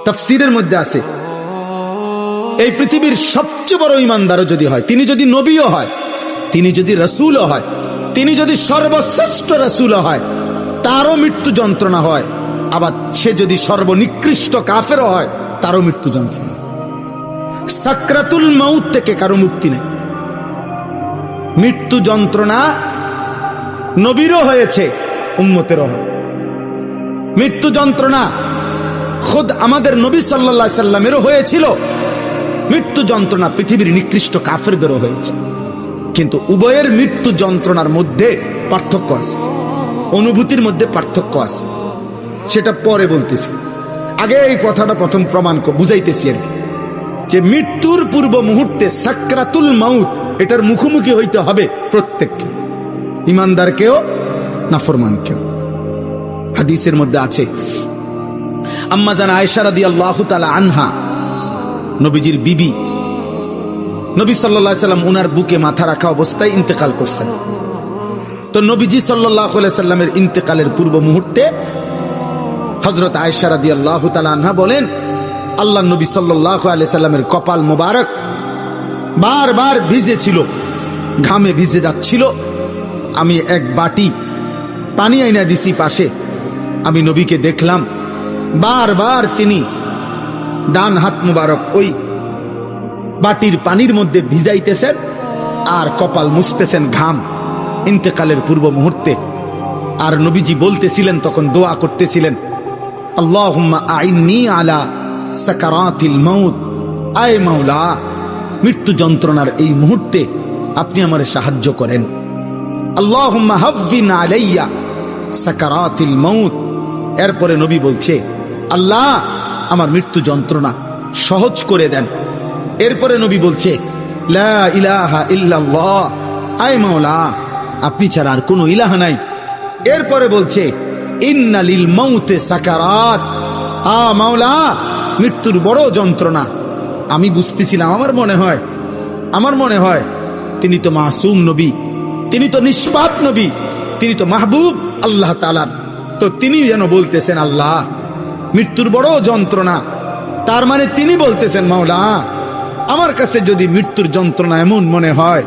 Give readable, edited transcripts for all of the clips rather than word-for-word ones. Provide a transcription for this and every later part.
তাফসীরের মধ্যে আছে, এই পৃথিবীর সবচেয়ে বড় ইমানদারও যদি হয়, তিনি যদি নবীও হয়, তিনি যদি রাসূলও হয়, তিনি যদি সর্বশ্রেষ্ঠ রাসূলও হয়, তারও মৃত্যু যন্ত্রণা হয়। আবার সে যদি সর্বনিকৃষ্ট কাফেরও হয়, তারও মৃত্যু যন্ত্রণা। সাকরাতুল মাউত থেকে কারো মুক্তি নেই। মৃত্যু যন্ত্রণা নবীরও হয়েছে, উম্মতেরও হয়। মৃত্যু যন্ত্রণা খোদ আমাদের নবী সাল্লাল্লাহু আলাইহি সাল্লামেরও হয়েছিল। মৃত্যু যন্ত্রণা পৃথিবীর নিকৃষ্ট কাফেরদেরও হয়েছে। কিন্তু উভয়ের মৃত্যু যন্ত্রণার মধ্যে পার্থক্য আছে, অনুভূতির মধ্যে পার্থক্য আছে। সেটা পরে বলতেছি, আগে এই কথাটা প্রথম প্রমাণ বুঝাইতেছি আর কি, যে মৃত্যুর পূর্ব মুহূর্তে সাকরাতুল মাউত, এটার মুখোমুখি হইতে হবে প্রত্যেককে, ইমানদারকেও নাফরমানকেও। হাদিসের মধ্যে আছে, আম্মা জান আয়েশা রাদিয়াল্লাহু তাআলা আনহা, নবীজির বিবি, নবী সাল্লাল্লাহু আলাইহি সাল্লাম উনার বুকে মাথা রাখা অবস্থায় ইন্তেকাল করছেন। তো নবীজি সাল্লাল্লাহু আলাইহি সাল্লামের ইন্তেকালের পূর্ব মুহূর্তে হযরত আয়েশা রাদিয়াল্লাহু তাআলা আনহা বলেন, আল্লাহর নবী সাল্লাল্লাহু আলাইহি সাল্লামের কপাল মোবারক বারবার ভিজে ছিল, ঘামে ভিজে যাচ্ছিল। আমি এক বাটি পানি আইনা দিছি পাশে, আমি নবীকে দেখলাম বারবার তিনি ডান হাত মুবারক ওই বাটির পানির মধ্যে ভিজাইতেছেন আর কপাল মুছতেছেন ঘাম, ইন্তেকালের পূর্ব মুহূর্তে। আর নবীজি বলতেছিলেন, তখন দোয়া করতেছিলেন, আল্লাহুম্মা আইন্নি আলা সাকারাতিল মাউত, আয় মাওলা, মৃত্যু যন্ত্রণার এই মুহূর্তে আপনি আমারে সাহায্য করেন। আল্লাহুম্মা হাফফিন আলাইয়া সাকারাতিল মাউত। এরপরে নবী বলছে, আল্লাহ আমার মৃত্যু যন্ত্রণা সহজ করে দেন। এরপরে নবী বলছে, লা ইলাহা ইল্লাল্লাহ, আয় মাওলা আপনি ছাড়া আর কোনো ইলাহা নাই। এরপরে বলছে, ইন্না লিল মাউতে সাকারাত, মাওলা মৃত্যুর বড় যন্ত্রণা। আমি বুঝতেছিলাম, আমার মনে হয় তিনি তো মাসুম নবী, তিনি তো নিষ্পাপ নবী, তিনি তো মাহবুব আল্লাহ তাআলার। তো তিনি যেন বলতেছেন, আল্লাহ মৃত্যুর বড় যন্ত্রণা, তার মানে তিনি বলতেছেন, মাওলা আমার কাছে যদি মৃত্যুর যন্ত্রণা এমন মনে হয়,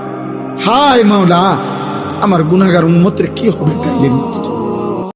হায় মাওলা আমার গুনাহগার উম্মতের কি হবে তাইলে।